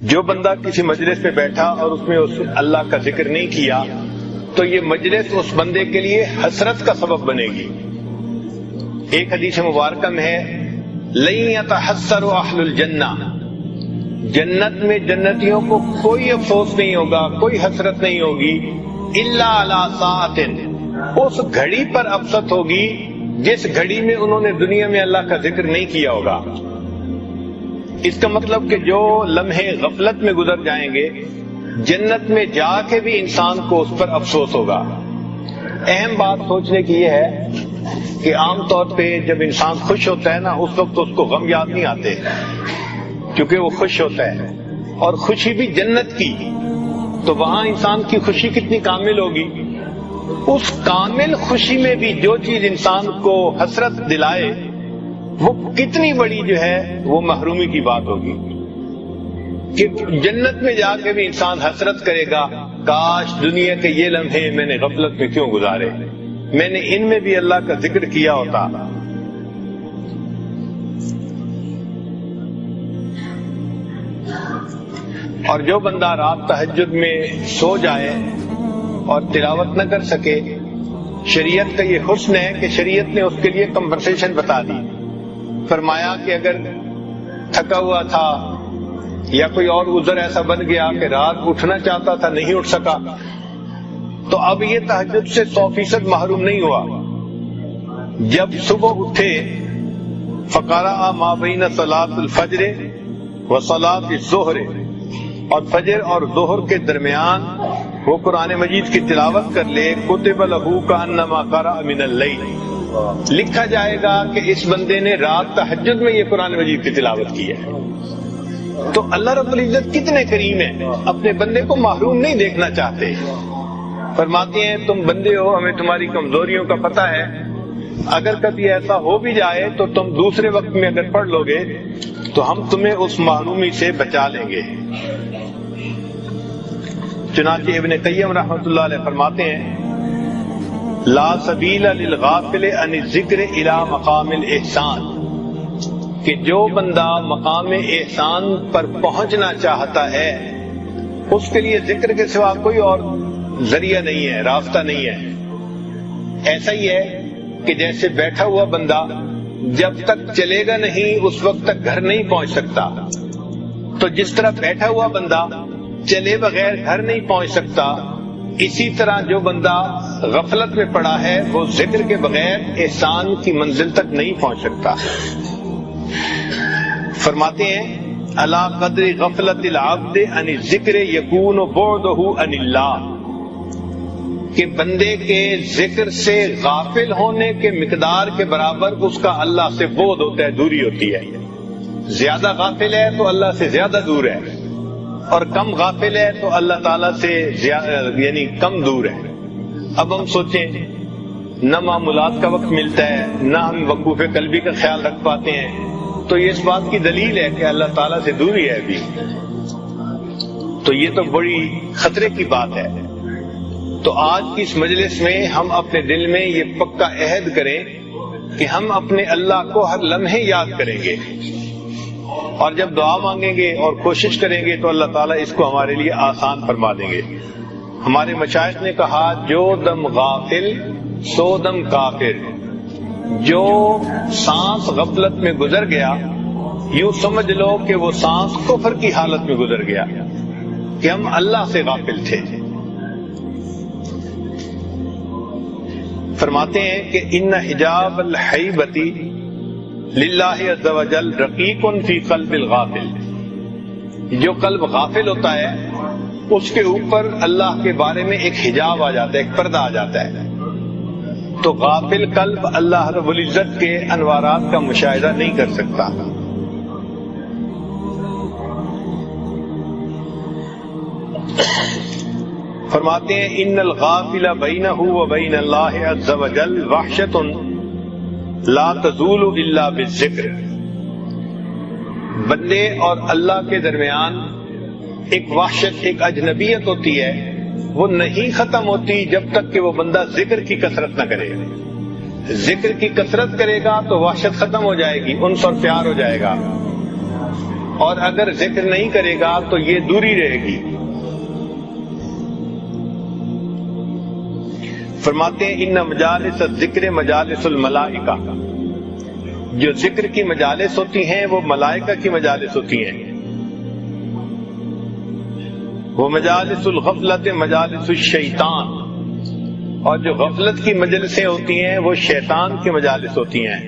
جو بندہ کسی مجلس میں بیٹھا اور اس میں اللہ کا ذکر نہیں کیا تو یہ مجلس اس بندے کے لیے حسرت کا سبب بنے گی۔ ایک حدیث مبارکہ میں ہے لَن يَتَحَسَّرُ أَهْلُ الْجَنَّةِ، جنت میں جنتیوں کو کوئی افسوس نہیں ہوگا، کوئی حسرت نہیں ہوگی، إِلَّا عَلَىٰ سَاعَةٍ، اس گھڑی پر افسوس ہوگی جس گھڑی میں انہوں نے دنیا میں اللہ کا ذکر نہیں کیا ہوگا۔ اس کا مطلب کہ جو لمحے غفلت میں گزر جائیں گے جنت میں جا کے بھی انسان کو اس پر افسوس ہوگا۔ اہم بات سوچنے کی یہ ہے کہ عام طور پہ جب انسان خوش ہوتا ہے نا اس وقت اس کو غم یاد نہیں آتے کیونکہ وہ خوش ہوتا ہے، اور خوشی بھی جنت کی، تو وہاں انسان کی خوشی کتنی کامل ہوگی۔ اس کامل خوشی میں بھی جو چیز انسان کو حسرت دلائے وہ کتنی بڑی جو ہے وہ محرومی کی بات ہوگی کہ جنت میں جا کے بھی انسان حسرت کرے گا کاش دنیا کے یہ لمحے میں نے غفلت میں کیوں گزارے، میں نے ان میں بھی اللہ کا ذکر کیا ہوتا۔ اور جو بندہ رات تہجد میں سو جائے اور تلاوت نہ کر سکے، شریعت کا یہ حسن ہے کہ شریعت نے اس کے لیے کمپنسیشن بتا دی، فرمایا کہ اگر تھکا ہوا تھا یا کوئی اور عذر ایسا بن گیا کہ رات اٹھنا چاہتا تھا نہیں اٹھ سکا تو اب یہ تہجد سے 100% محروم نہیں ہوا۔ جب صبح اٹھے فقرأ ما بین صلاۃ الفجر و صلاۃ الظہر، اور فجر اور ظہر کے درمیان وہ قرآن مجید کی تلاوت کر لے، کتب لہ کأنما قرأ من اللیل، لکھا جائے گا کہ اس بندے نے رات تہجد میں یہ قرآن مجید کی تلاوت کی ہے۔ تو اللہ رب العزت کتنے کریم ہیں، اپنے بندے کو محروم نہیں دیکھنا چاہتے۔ فرماتے ہیں تم بندے ہو، ہمیں تمہاری کمزوریوں کا پتہ ہے، اگر کبھی ایسا ہو بھی جائے تو تم دوسرے وقت میں اگر پڑھ لو گے تو ہم تمہیں اس محرومی سے بچا لیں گے۔ چنانچہ ابن قیم رحمۃ اللہ علیہ فرماتے ہیں لا سبیل للغافل عن الذکر الی مقام الاحسان، کہ جو بندہ مقام احسان پر پہنچنا چاہتا ہے اس کے لیے ذکر کے سوا کوئی اور ذریعہ نہیں ہے، راستہ نہیں ہے۔ ایسا ہی ہے کہ جیسے بیٹھا ہوا بندہ جب تک چلے گا نہیں اس وقت تک گھر نہیں پہنچ سکتا، تو جس طرح بیٹھا ہوا بندہ چلے بغیر گھر نہیں پہنچ سکتا، اسی طرح جو بندہ غفلت میں پڑا ہے وہ ذکر کے بغیر احسان کی منزل تک نہیں پہنچ سکتا۔ فرماتے ہیں علی قدر غفلت العبد عن الذکر یکون بعدہ عن اللہ، کہ بندے کے ذکر سے غافل ہونے کے مقدار کے برابر اس کا اللہ سے بعد ہوتا ہے، دوری ہوتی ہے۔ زیادہ غافل ہے تو اللہ سے زیادہ دور ہے، اور کم غافل ہے تو اللہ تعالیٰ سے یعنی کم دور ہے۔ اب ہم سوچیں نہ معمولات کا وقت ملتا ہے، نہ ہم وقوف قلبی کا خیال رکھ پاتے ہیں، تو یہ اس بات کی دلیل ہے کہ اللہ تعالیٰ سے دوری ہے ابھی، تو یہ تو بڑی خطرے کی بات ہے۔ تو آج کی اس مجلس میں ہم اپنے دل میں یہ پکا عہد کریں کہ ہم اپنے اللہ کو ہر لمحے یاد کریں گے، اور جب دعا مانگیں گے اور کوشش کریں گے تو اللہ تعالیٰ اس کو ہمارے لیے آسان فرما دیں گے۔ ہمارے مشائخ نے کہا جو دم غافل سو دم کافر، جو سانس غفلت میں گزر گیا یوں سمجھ لو کہ وہ سانس کفر کی حالت میں گزر گیا، کہ ہم اللہ سے غافل تھے۔ فرماتے ہیں کہ ان حجاب الحیبۃ للہ عز وجل رقیق فی قلب الغافل، جو قلب غافل ہوتا ہے اس کے اوپر اللہ کے بارے میں ایک حجاب آ جاتا ہے، ایک پردہ آ جاتا ہے، تو غافل قلب اللہ رب العزت کے انوارات کا مشاہدہ نہیں کر سکتا۔ فرماتے ہیں ان الغافل بینہ و بین اللہ عز وجل وحشۃ لا تزول الا بالذکر، بندے اور اللہ کے درمیان ایک وحشت، ایک اجنبیت ہوتی ہے، وہ نہیں ختم ہوتی جب تک کہ وہ بندہ ذکر کی کثرت نہ کرے۔ ذکر کی کثرت کرے گا تو وحشت ختم ہو جائے گی، انس اور پیار ہو جائے گا۔ اور اگر ذکر نہیں کرے گا تو یہ دوری رہے گی. فرماتے ہیں ان مجالس الذکر مجالس الملائکہ، جو ذکر کی مجالس ہوتی ہیں وہ ملائکہ کی مجالس ہوتی ہیں. وہ مجالس الغفلت مجالس الشیطان، اور جو غفلت کی مجلسیں ہوتی ہیں وہ شیطان کی مجالس ہوتی ہیں.